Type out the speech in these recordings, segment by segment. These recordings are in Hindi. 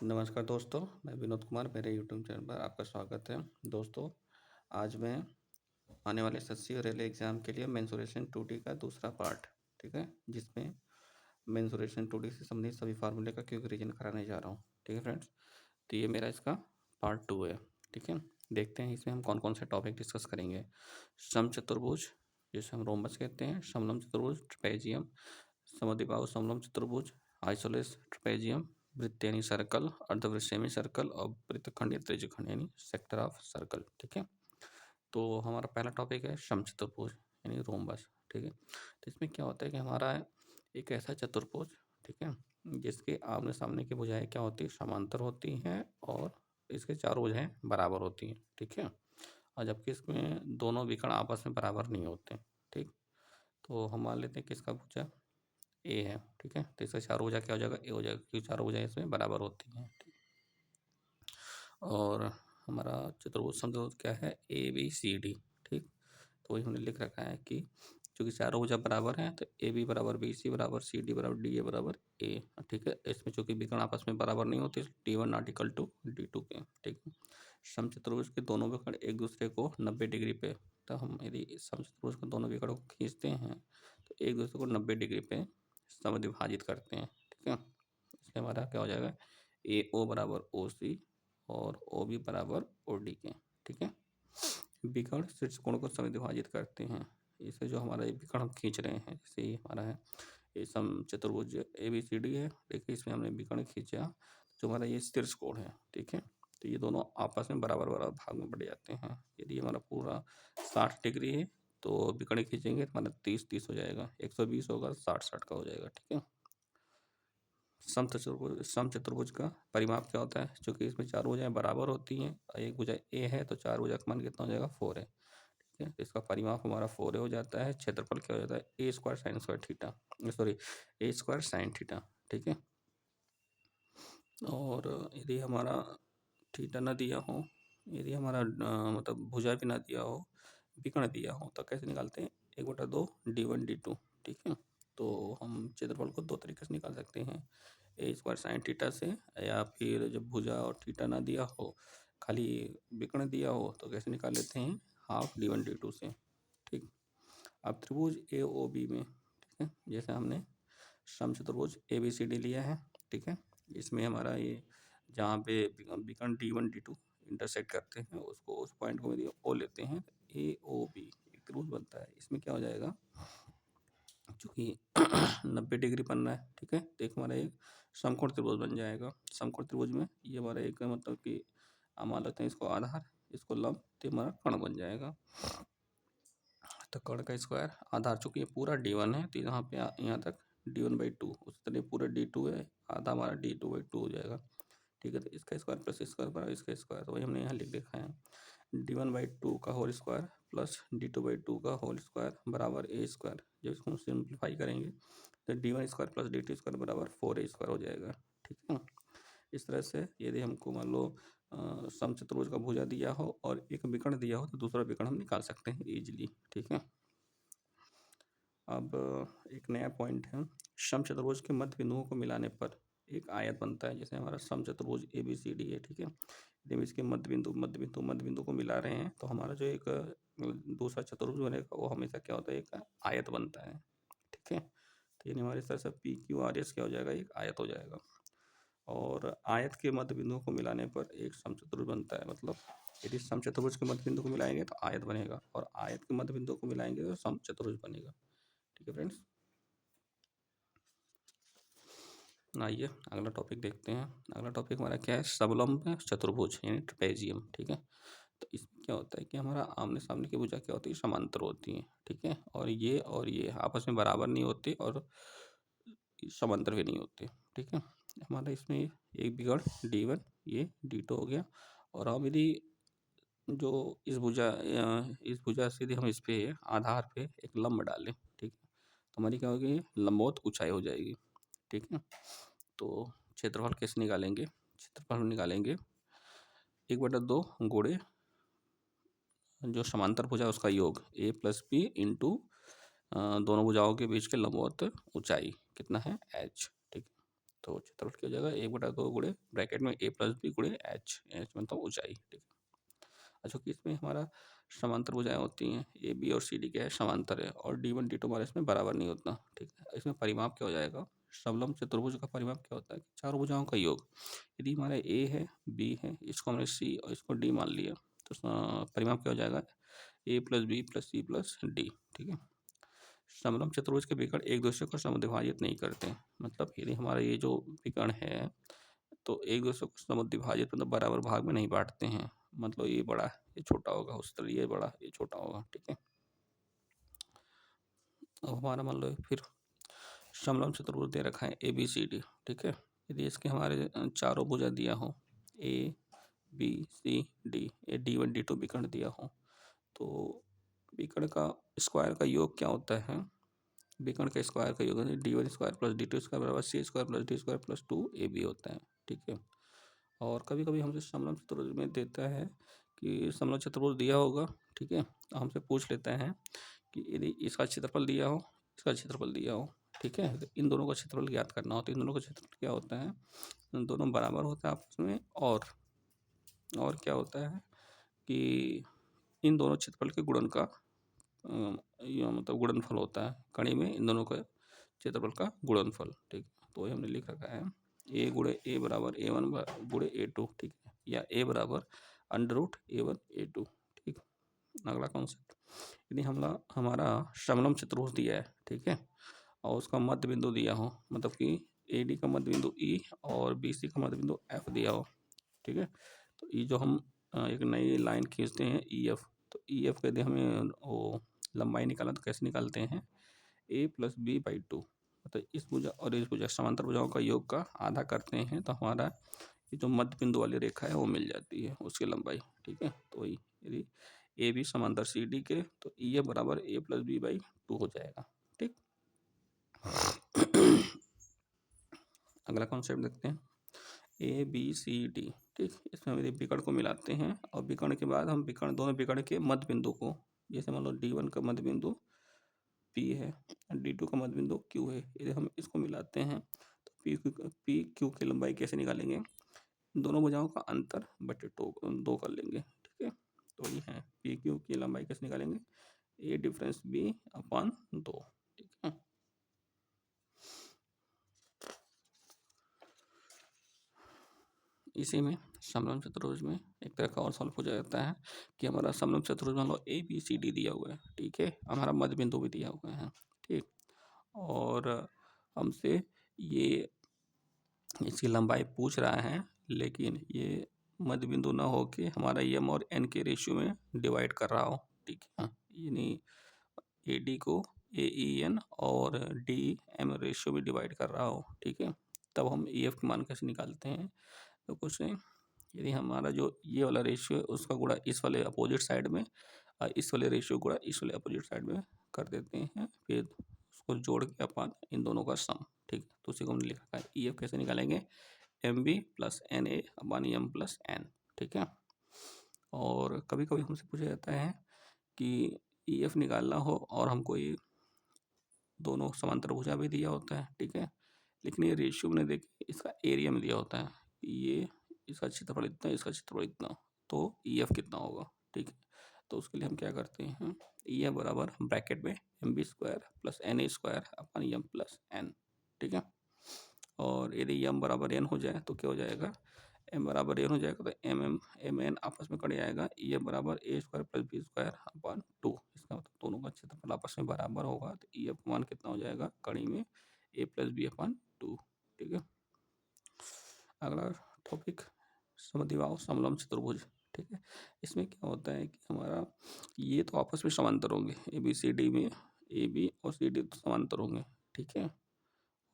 नमस्कार दोस्तों, मैं विनोद कुमार, मेरे यूट्यूब चैनल पर आपका स्वागत है। दोस्तों, आज मैं आने वाले एसएससी और रेलवे एग्ज़ाम के लिए मेंसुरेशन 2D का दूसरा पार्ट, ठीक है? जिसमें मेंसुरेशन 2D से संबंधित सभी फार्मूले का क्विक रिवीजन कराने जा रहा हूँ, ठीक है फ्रेंड्स? तो ये मेरा इसका पार्ट 2 है, ठीक है? देखते हैं इसमें हम कौन-कौन से टॉपिक डिस्कस करेंगे। समचतुर्भुज, जिसे हम रोम्बस कहते हैं, समलंब चतुर्भुज, ट्रेपेजियम, समद्विबाहु समलंब चतुर्भुज, आइसोसेलेस ट्रेपेजियम, वृत्त यानी सर्कल, अर्धवृत्त सेमी सर्कल और वृत्तखंड या त्रिज्यखंड यानी सेक्टर ऑफ सर्कल, ठीक है? तो हमारा पहला टॉपिक है समचतुर्भुज यानी रोम्बस, ठीक है? तो इसमें क्या होता है कि हमारा एक ऐसा चतुर्भुज, ठीक है, जिसके आमने सामने की भुजाएं क्या होती है, समांतर होती हैं और इसके चारों भुजाएं बराबर होती हैं, ठीक है? और जबकि इसमें दोनों विकर्ण आपस में बराबर नहीं होते, ठीक? तो हम मान लेते हैं कि इसका भुजा ए है, ठीक है? तो इसका चारों भुजा क्या हो जाएगा, ए हो जाएगा, क्योंकि चारों भुजाएं इसमें बराबर होती हैं, ठीक? और हमारा चतुर्भुज समचतुर्भुज क्या है, ए बी सी डी, ठीक? तो वही हमने लिख रखा है कि चूंकि चारों भुजा बराबर हैं तो ए बी बराबर बी सी बराबर सी डी बराबर डी ए बराबर ए, ठीक है? इसमें चूंकि विकर्ण आपस में बराबर नहीं होते, D one not equal to D two के, ठीक है? समचतुर्भुज के दोनों विकर्ण एक दूसरे को 90 डिग्री पे, तो हम यदि समचतुर्भुज के दोनों विकर्ण को खींचते हैं तो एक दूसरे को 90 डिग्री पे समद्विभाजित करते हैं, ठीक है? इसलिए हमारा क्या हो जाएगा, ए ओ बराबर ओ सी और ओ बी बराबर ओ डी के, ठीक है? विकर्ण शीर्ष कोण को समद्विभाजित करते हैं। इसे जो हमारा ये विकर्ण हम खींच रहे हैं, जैसे ये हमारा है, ये समचतुर्भुज ए बी सी डी है, ठीक है? इसमें हमने विकर्ण खींचा, जो हमारा ये शीर्ष कोण है, ठीक है? तो ये दोनों आपस में बराबर बराबर भाग में बढ़ जाते हैं। यदि हमारा पूरा 60 डिग्री है तो विकर्ण खींचेंगे तो हमारा 30-30 हो जाएगा, 120 होगा, 60-60 का हो जाएगा, ठीक है? समचतुर्भुज का परिमाप क्या होता है, चूंकि इसमें चार भुजाएं बराबर होती हैं और एक भुजा ए है तो चार भुजा का मान कितना हो जाएगा, 4 है, ठीक है? इसका परिमाप हमारा 4 हो जाता है। क्षेत्रफल क्या हो जाता है, a square sine square theta, sorry, a square sine theta, ठीक है? और यदि हमारा थीटा ना दिया हो, यदि हमारा मतलब भुजा भी ना दिया हो, विकर्ण दिया हो, तो कैसे निकालते हैं, 1/2 d1 d2, ठीक है? तो हम क्षेत्रफल को दो तरीके से निकाल सकते हैं, ए स्क्वायर साइन थीटा से, या फिर जब भुजा और थीटा ना दिया हो, खाली विकर्ण दिया हो, तो कैसे निकाल लेते हैं, हाफ d1 d2 से, ठीक? अब त्रिभुज ए ओ बी में, ठीक है, जैसे हमने समचतुर्भुज ए बी सी डी लिया है, ठीक है? इसमें हमारा ये जहाँ पे विकर्ण d1 d2 इंटरसेक्ट करते हैं, उसको उस पॉइंट को यदि ओ लेते हैं, ए ओ बी एक त्रिभुज बनता है। इसमें क्या हो जाएगा, चूंकि 90 डिग्री बनना है, ठीक है? तो एक हमारा एक समकोण त्रिभुज बन जाएगा। समकोण त्रिभुज में ये हमारा एक मतलब कि मान लेते हैं इसको आधार, इसको लंब, तो हमारा कर्ण बन जाएगा। तो कर्ण का स्क्वायर आधार, चूंकि ये पूरा d1 है तो यहाँ पे यहाँ तक d1/2, उसी तरह पूरा d2 है, आधा हमारा d2/2 हो जाएगा, ठीक है? तो इसका स्क्वायर प्लस इसका बराबर इसका स्क्वायर, तो वही हमने यहाँ लिख देखा है, d1/2 का होल स्क्वायर प्लस d2/2 का होल स्क्वायर बराबर ए स्क्वायर। जब इसको हम सिंप्लीफाई करेंगे तो d1 square plus d2 square बराबर 4a स्क्वायर हो जाएगा, ठीक है? इस तरह से यदि हमको मान लो समचतुर्भुज का भुजा दिया हो और एक विकर्ण दिया हो तो दूसरा विकर्ण हम निकाल सकते हैं इजीली, ठीक है? अब एक नया पॉइंट है, समचतुर्भुज के मध्य बिंदुओं को मिलाने पर एक आयत बनता है। जैसे हमारा समचतुर्भुज ए बी सी डी है, ठीक है? यदि हम इसके मध्य बिंदु को मिला रहे हैं तो हमारा जो एक दूसरा चतुर्भुज बनेगा वो हमेशा क्या होता है, एक आयत बनता है, ठीक है? तो यानी हमारे इस तरह से पी क्यू आर एस क्या हो जाएगा, एक आयत हो जाएगा। और आयत के मध्य बिंदुओं को मिलाने पर एक समचतुर्भुज बनता है। मतलब यदि समचतुर्भुज के मध्य बिंदु को मिलाएंगे तो आयत बनेगा और आयत के मध्य बिंदु को मिलाएंगे तो समचतुर्भुज बनेगा, ठीक है फ्रेंड्स? आइए अगला टॉपिक देखते हैं। अगला टॉपिक हमारा क्या है, सबलंब चतुर्भुज यानी ट्रेपेजियम, ठीक है? तो इसमें क्या होता है कि हमारा आमने सामने की भुजा क्या होती है, समांतर होती है, ठीक है? और ये आपस में बराबर नहीं होते और समांतर भी नहीं होते, ठीक है? हमारा इसमें एक विकर्ण d1, ये d2 हो गया। और हम यदि जो इस भुजा से यदि हम इस पे आधार पे एक लंब डालें, ठीक है, तो हमारी क्या होगी, लंबवत ऊंचाई हो जाएगी, ठीक है? तो क्षेत्रफल कैसे निकालेंगे, क्षेत्रफल हम निकालेंगे 1/2 गुणे जो समांतर भुजा उसका योग a प्लस बी इंटू दोनों भुजाओं के बीच के लंबवत ऊंचाई कितना है h, ठीक है? तो क्षेत्रफल क्या हो जाएगा, 1/2 गुणे ब्रैकेट में a प्लस बी गुणे एच, एच मतलब ऊंचाई, ठीक है। अच्छा कि इसमें हमारा समांतर भुजाएं होती हैं, ए बी और सी डी क्या है, समांतर है, और D1 D2 हमारे इसमें बराबर नहीं होता, ठीक है। इसमें परिमाप क्या हो जाएगा, समलंब चतुर्भुज का परिमाप क्या होता है, चारों भुजाओं का योग। यदि हमारा ए है, बी है, इसको हमने सी और इसको डी मान लिया, तो परिमाप क्या हो जाएगा, A plus B plus C plus D, ठीक है। समलंब चतुर्भुज के विकर्ण एक दूसरे को समद्विभाजित नहीं करते, मतलब यदि हमारा ये जो विकर्ण है तो एक दूसरे को समद्विभाजित मतलब बराबर भाग में नहीं बांटते हैं, मतलब ये बड़ा ये छोटा होगा, उस तरह ये बड़ा ये छोटा होगा, ठीक है। अब हमारा मान लो फिर समलंब चतुर्भुज दे रखा है ए बी सी डी, ठीक है। यदि इसके हमारे चारों भुजा दिया हो, A B C D, A D1 D2 विकर्ण दिया हो, तो विकर्ण का स्क्वायर का योग क्या होता है, विकर्ण के स्क्वायर का योग D1 square plus D2 square बराबर C square plus D square plus 2AB होता है, ठीक है। और कभी कभी हमसे समलंब चतुर्भुज में देता है कि समलंब चतुर्भुज दिया होगा, ठीक है, तो हमसे पूछ लेता है कि यदि इसका क्षेत्रफल दिया हो, इसका क्षेत्रफल दिया हो, ठीक है, तो इन दोनों का क्षेत्रफल ज्ञात करना हो, तो इन दोनों का क्षेत्रफल क्या होता है, इन दोनों बराबर होता है आपस में, और क्या होता है कि इन दोनों क्षेत्रफल के गुणन का यह मतलब गुणनफल होता है, कड़ी में इन दोनों का क्षेत्रफल का गुणनफल, ठीक। तो ये हमने लिख रखा है ए गुणे ए बराबर A1 गुणे A2, ठीक है, या ए बराबर √A1 A2, ठीक। अगला कॉन्सेप्ट, यदि हमारा समलंब चतुर्भुज दिया है, ठीक है, और उसका मध्य बिंदु दिया हो, मतलब कि ए डी का मध्य बिंदु ई और बी सी का मध्य बिंदु एफ दिया हो, ठीक है, तो ये जो हम एक नई लाइन खींचते हैं ई एफ, तो ई एफ यदि हमें वो लंबाई निकालना तो कैसे निकालते हैं, a प्लस बी बाई 2, मतलब इस भुजा और इस भुजा समांतर भुजाओं का योग का आधा करते हैं, तो हमारा ये जो मध्य बिंदु वाली रेखा है वो मिल जाती है, उसकी लंबाई, ठीक है। तो यदि ए बी समांतर सी डी के, तो ई एफ बराबर a प्लस बी बाई 2 हो जाएगा, ठीक। अगला कॉन्सेप्ट देखते हैं, ए बी सी डी, ठीक। इसमें हम यदि विकर्ण को मिलाते हैं और विकर्ण के बाद हम विकर्ण दोनों विकर्ण के मध्य बिंदु को, जैसे मान लो D1 का मध्य बिंदु P है, D2 का मध्य बिंदु Q है, यदि हम इसको मिलाते हैं तो पी क्यू की लंबाई कैसे निकालेंगे, दोनों भुजाओं का अंतर बटे 2 कर लेंगे, ठीक है। तो ये है पी क्यू की लंबाई कैसे निकालेंगे, ए डिफरेंस बी अपॉन 2, ठीक है। इसी में समलंब चतुर्भुज में एक तरह का और सॉल्व हो जाता है कि हमारा समलंब चतुर्भुज मान लो ए बी सी डी दिया हुआ है, ठीक है, हमारा मध्य बिंदु भी दिया हुआ है, ठीक, और हमसे ये इसकी लंबाई पूछ रहा है, लेकिन ये मध्य बिंदु ना हो के हमारा एम और एन के रेशियो में डिवाइड कर रहा हो, ठीक है, यानी ए डी को ए ई एन और डी एम रेशियो में डिवाइड कर रहा हो, ठीक है। तब हम ई एफ की मान कैसे निकालते हैं, तो कुछ नहीं, यदि हमारा जो ये वाला रेशियो है उसका गुणा इस वाले अपोजिट साइड में, इस वाले रेशियो गुणा इस वाले अपोजिट साइड में कर देते हैं, फिर उसको जोड़ के अपन इन दोनों का सम, ठीक। तो उसी को हमने लिखा है ई एफ कैसे निकालेंगे, M B plus N A upon M plus N, ठीक है। और कभी कभी हमसे पूछा जाता है कि ई एफ निकालना हो और हमको ये दोनों समांतर भुजा भी दिया होता है, ठीक है, लेकिन ये रेशियो में देखिए इसका एरिया में दिया होता है, ये इसका क्षेत्रफल इतना, इसका क्षेत्रफल इतना, तो ई एफ कितना होगा, ठीक है। तो उसके लिए हम क्या करते हैं, ई एफ बराबर ब्रैकेट में M B square plus N A square upon M plus N, ठीक है। और यदि एम बराबर एन हो जाए तो क्या हो जाएगा, एम बराबर एन हो जाएगा तो एम एन आपस में कट जाएगा, ई एफ बराबर A square plus B square upon 2, इसका मतलब दोनों का क्षेत्रफल आपस में बराबर होगा, तो ई एफ मान कितना हो जाएगा, कड़ी में ए प्लस बी अपन 2, ठीक है। अगला टॉपिक समद्विबाहु समलंब चतुर्भुज, ठीक है। इसमें क्या होता है कि हमारा ये तो आपस में समांतर होंगे, ए बी सी डी में ए बी और सी डी तो समांतर होंगे, ठीक है,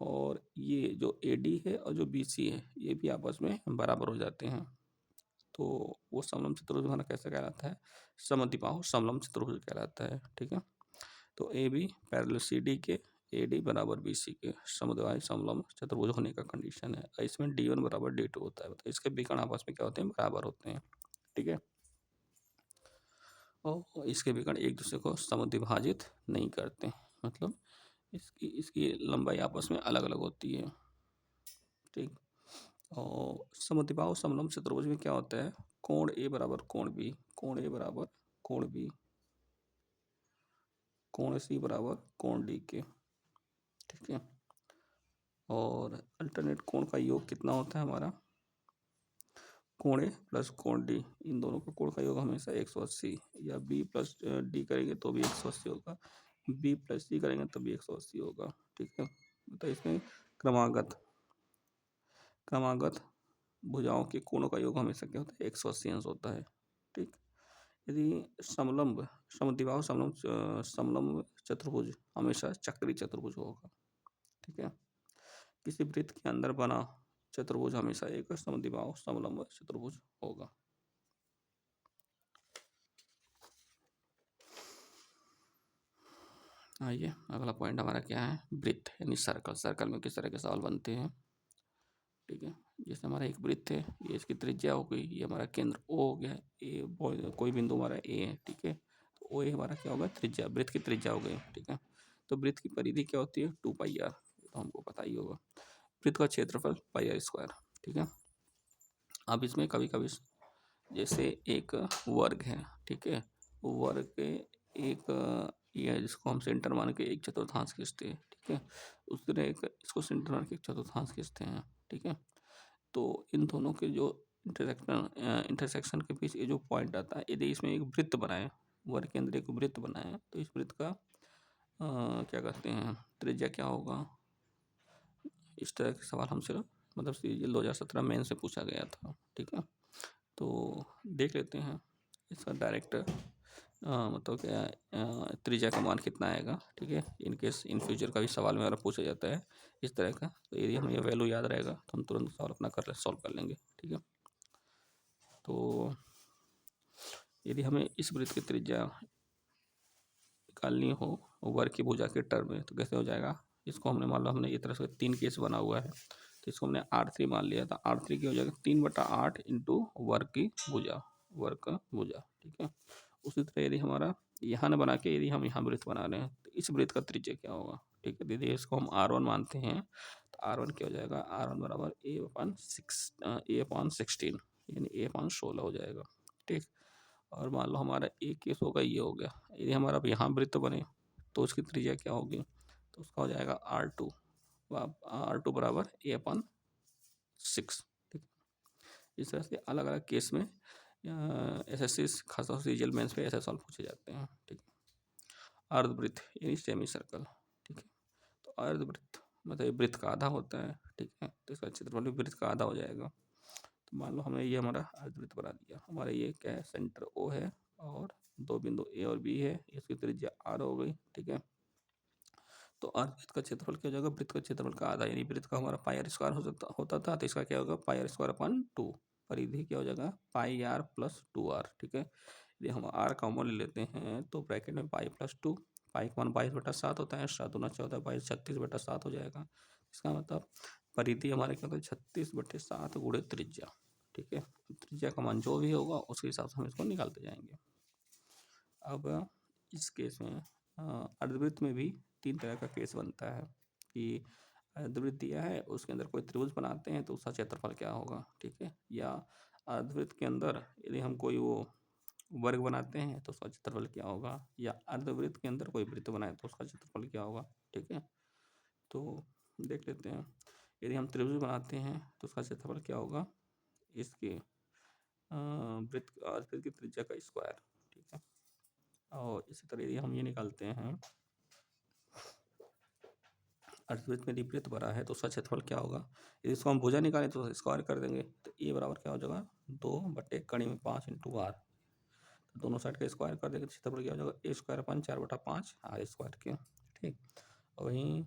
और ये जो ए डी है और जो बी सी है ये भी आपस में बराबर हो जाते हैं, तो वो समलंब चतुर्भुज हमारा कैसा कहलाता है, समद्विबाहु समलंब चतुर्भुज कहलाता है, ठीक है। तो A B parallel C D के, ए डी बराबर बी सी के समद्विबाहु समलंब चतुर्भुज होने का कंडीशन है, इसमें डी वन बराबर डी टू होता है, मतलब इसके विकर्ण आपस में क्या होते हैं, बराबर होते हैं, ठीक है। और इसके विकर्ण एक दूसरे को समद्विभाजित नहीं करते, मतलब इसकी इसकी लंबाई आपस में अलग अलग होती है, ठीक। और समद्विबाहु समलंब चतुर्भुज में क्या होता है, कोण ए बराबर कोण बी, कोण ए बराबर कोण बी, कोण सी बराबर कोण डी के, ठीक है। और अल्टरनेट कोण का योग कितना होता है हमारा, कोण ए प्लस कोण डी, इन दोनों का कोण का योग हमेशा 180, या बी प्लस डी करेंगे तो भी 180 होगा, बी प्लस डी करेंगे तो भी 180 होगा, ठीक है। तो इसमें क्रमागत क्रमागत भुजाओं के कोणों का योग हमेशा क्या होता है, 180 अंश होता है, ठीक। यदि समलंब समद्विबाहु समलंब चतुर्भुज हमेशा चक्रीय चतुर्भुज होगा, ठीक है। किसी वृत्त के अंदर बना चतुर्भुज हमेशा एक समद्विबाहु समलंब चतुर्भुज होगा। आइए अगला पॉइंट हमारा क्या है, वृत्त यानी सर्कल। सर्कल में किस तरह के सवाल बनते हैं, ठीक है। जैसे हमारा एक वृत्त है, ये इसकी त्रिज्या हो गई, ये हमारा केंद्र O हो गया, ए कोई बिंदु हमारा A है, ठीक है। तो O A हमारा क्या होगा, त्रिज्या, वृत्त की त्रिज्या हो गई, ठीक है। तो वृत्त की परिधि क्या होती है, 2πr, तो हमको पता ही होगा। वृत्त का क्षेत्रफल πr², ठीक है। अब इसमें कभी कभी जैसे एक वर्ग है, ठीक है, वर्ग के एक ये है जिसको हम सेंटर मान के एक चतुर्थांश खींचते हैं, ठीक है। उस तरह एक इसको सेंटर मान के एक चतुर्थांश खींचते हैं, ठीक है। तो इन दोनों के जो इंटरसेक्शन के बीच ये जो पॉइंट आता है, यदि इसमें एक वृत्त बनाए, वर्ग के अंदर एक वृत्त बनाए, तो इस वृत्त का क्या कहते हैं, त्रिज्या क्या होगा। इस तरह के सवाल हमसे मतलब सीजीएल 2017 मेन से पूछा गया था, ठीक है। तो देख लेते हैं इसका डायरेक्ट मतलब क्या त्रिज्या का मान कितना आएगा, ठीक है। इनकेस इन फ्यूचर का भी सवाल में अगर पूछा जाता है इस तरह का, तो यदि हमें ये वैल्यू याद रहेगा तो हम तुरंत सवाल अपना सॉल्व कर लेंगे, ठीक है। तो यदि हमें इस वृत्त की त्रिज्या निकालनी हो वर्ग की भुजा के टर्म में, तो कैसे हो जाएगा, इसको हमने मान लो हमने इस तरह से 3 केस बना हुआ है, तो इसको हमने R3 मान लिया था। R3 की हो जाएगा 3/8 इंटू वर्ग की भुजा, वर्ग का भुजा, ठीक है। उसी तरह यदि हमारा यहाँ न बना के यदि हम यहाँ वृत्त बना रहे हैं, तो इस वृत्त का त्रिज्या क्या होगा, ठीक है। यदि इसको हम R1 मानते हैं, तो R1 क्या हो जाएगा, R1 बराबर A/16 यानी A/16 हो जाएगा, ठीक। और मान लो हमारा एक केस होगा, ये हो गया। यदि हमारा अब यहाँ वृत्त बने तो उसकी त्रिज्या क्या होगी, तो उसका हो जाएगा R2, R2 बराबर A/6, ठीक। इस तरह से अलग अलग केस में एसएससी खासतौर से सीजीएल मेंस पे ऐसे सवाल पूछे जाते हैं, ठीक है। अर्धवृत्त यानी सेमी सर्कल, ठीक है। तो अर्धवृत्त मतलब वृत्त का आधा होता है, ठीक है। तो इसका क्षेत्रफल भी वृत्त का आधा हो जाएगा। तो मान लो हमने ये हमारा अर्धवृत्त बना दिया, हमारा ये क्या है, सेंटर O है और दो बिंदु A और B है, इसकी त्रिज्या R हो गई, ठीक है। तो अर्धवृत्त का क्षेत्रफल क्या हो जाएगा, वृत्त का क्षेत्रफल का आधा, यानी वृत्त का हमारा πr² होता था, तो इसका क्या होगा, πr²/2, परिधि क्या हो जाएगा, πr+2r, ठीक है। यदि हम r कॉमन ले लेते हैं तो ब्रैकेट में π+2, पाई का मान 22/7 होता है, 7 दूना 14, 22 36/7 हो जाएगा। इसका मतलब परिधि हमारे क्या होता है, 36/7 गुणे त्रिज्या, ठीक है। त्रिज्या का मान जो भी होगा उसके हिसाब से हम इसको निकालते जाएंगे। अब इस केस में अर्धवृत्त में भी 3 तरह का केस बनता है कि अर्धवृत्त दिया है, उसके अंदर कोई त्रिभुज बनाते हैं तो उसका क्षेत्रफल क्या होगा, ठीक है। या अर्धवृत्त के अंदर यदि हम कोई वो वर्ग बनाते हैं तो उसका क्षेत्रफल क्या होगा, या अर्धवृत्त के अंदर कोई वृत्त बनाए तो उसका क्षेत्रफल क्या होगा, ठीक है। तो देख लेते हैं, यदि हम त्रिभुज बनाते हैं तो उसका क्षेत्रफल क्या होगा, इसके वृत्त अर्धवृत्त की त्रिज्या का स्क्वायर, ठीक है। और इसी तरह यदि हम ये निकालते हैं, अर्धवृत्त में यदि वृत्त बना है तो उसका क्षेत्रफल क्या होगा, यदि इसको हम भुजा निकालें तो स्क्वायर कर देंगे, तो ए बराबर क्या हो जाएगा, 2/कड़ी में 5 इंटू आर, तो दोनों साइड का स्क्वायर कर देंगे तो क्षेत्रफल क्या हो जाएगा, A²/4/5 R² के, ठीक। और वहीं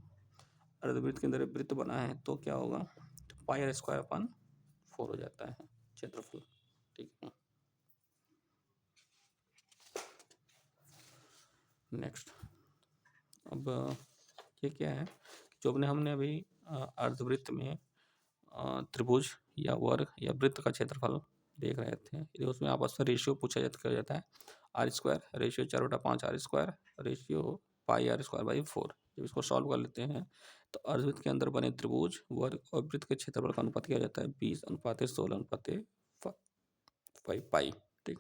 अर्धवृत्त के अंदर वृत्त बना है तो क्या होगा, तो πr²/4 हो जाता है क्षेत्रफल, ठीक है। नेक्स्ट, अब ये क्या है, जो हमने अभी अर्धवृत्त में त्रिभुज या वर्ग या वृत्त का क्षेत्रफल देख रहे थे, यदि उसमें आपस में रेशियो पूछा जाता है, R², ratio 4/5 R², ratio πr²/4। जब इसको सॉल्व कर लेते हैं तो अर्धवृत्त के अंदर बने त्रिभुज वर्ग और वृत्त के क्षेत्रफल का अनुपात किया जाता है 20:16:5 पाई। ठीक।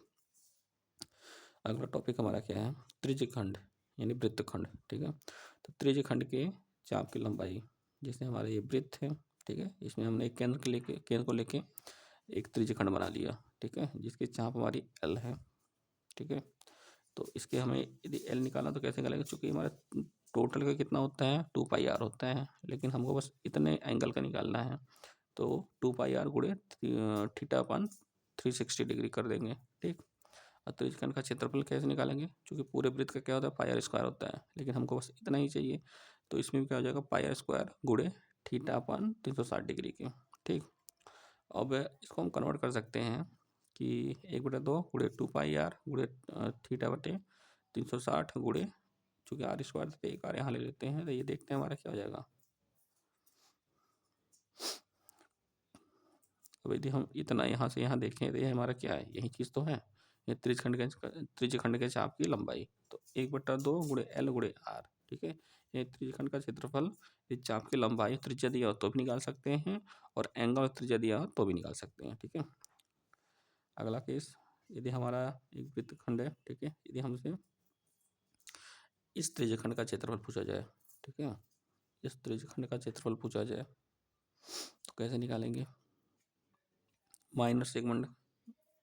अगला टॉपिक हमारा क्या है, त्रिज्यखंड यानी वृत्तखंड। ठीक है, तो त्रिज्यखंड के चाप की लंबाई, जैसे हमारा ये वृत्त है, ठीक है, इसमें हमने एक केंद्र को लेके एक त्रिज्यखंड बना लिया। ठीक है, जिसकी चाप हमारी एल है। ठीक है, तो इसके हमें यदि एल निकालना तो कैसे निकालेंगे, चूंकि हमारा टोटल का कितना होता है 2πr होता है, लेकिन हमको बस इतने एंगल का निकालना है, तो 2πr गुणे θ/360 कर देंगे। ठीक, और त्रिज्यखंड का क्षेत्रफल कैसे निकालेंगे, क्योंकि पूरे वृत्त का क्या होता है πr² होता है, लेकिन हमको बस इतना ही चाहिए, तो इसमें भी क्या हो जाएगा πr² गुणे θ/360 की। ठीक, अब इसको हम कन्वर्ट कर सकते हैं कि 1/2 गुणे 2πr गुणे θ/360 गुणे, चूँकि r² तो एक r यहाँ ले लेते हैं, तो ये देखते हैं हमारा क्या हो जाएगा। अब यदि हम इतना यहाँ से यहाँ देखें तो ये हमारा क्या है, यही चीज़ तो है, ये त्रिज्यखंड के चाप की लंबाई। तो 1/2 गुणे l गुणे r। ठीक है, ये त्रिज्यखंड का क्षेत्रफल, ये चाप की लंबाई, त्रिज्या दिया हो तो भी निकाल सकते हैं, और एंगल और त्रिज्या दिया हो तो भी निकाल सकते हैं। ठीक है, अगला केस, यदि हमारा एक वृत्तखंड है, ठीक है, यदि हमसे इस त्रिज्यखंड का क्षेत्रफल पूछा जाए, ठीक है, इस त्रिज्यखंड का क्षेत्रफल पूछा जाए तो कैसे निकालेंगे, माइनर सेगमेंट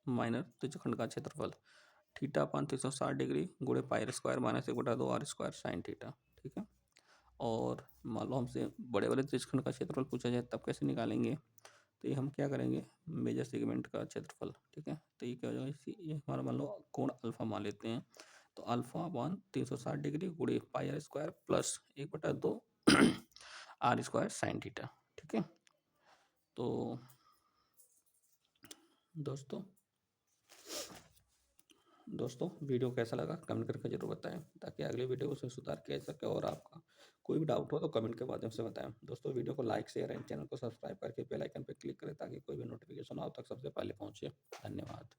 माइनर त्रिज्यखंड का क्षेत्रफल θ/360 गुणे πr² minus 1/2 r² sign theta. ठीक है, और मान लो हमसे बड़े वाले त्रिज्यखंड का क्षेत्रफल पूछा जाए तब कैसे निकालेंगे, तो ये हम क्या करेंगे, मेजर सेगमेंट का क्षेत्रफल। ठीक है, तो ये क्या हो जाएगा, ये हमारा मान लो कोण अल्फा मान लेते हैं, तो α/360 गुणे πr² plus 1/2 r² sign theta. ठीक है, तो दोस्तों वीडियो कैसा लगा कमेंट करके जरूर बताएं, ताकि अगले वीडियो को उसमें सुधार किया जा सके, और आपका कोई भी डाउट हो तो कमेंट के माध्यम से बताएं। दोस्तों वीडियो को लाइक शेयर एंड चैनल को सब्सक्राइब करके बेल आइकन पर क्लिक करें, ताकि कोई भी नोटिफिकेशन आप तक सबसे पहले पहुंचे। धन्यवाद।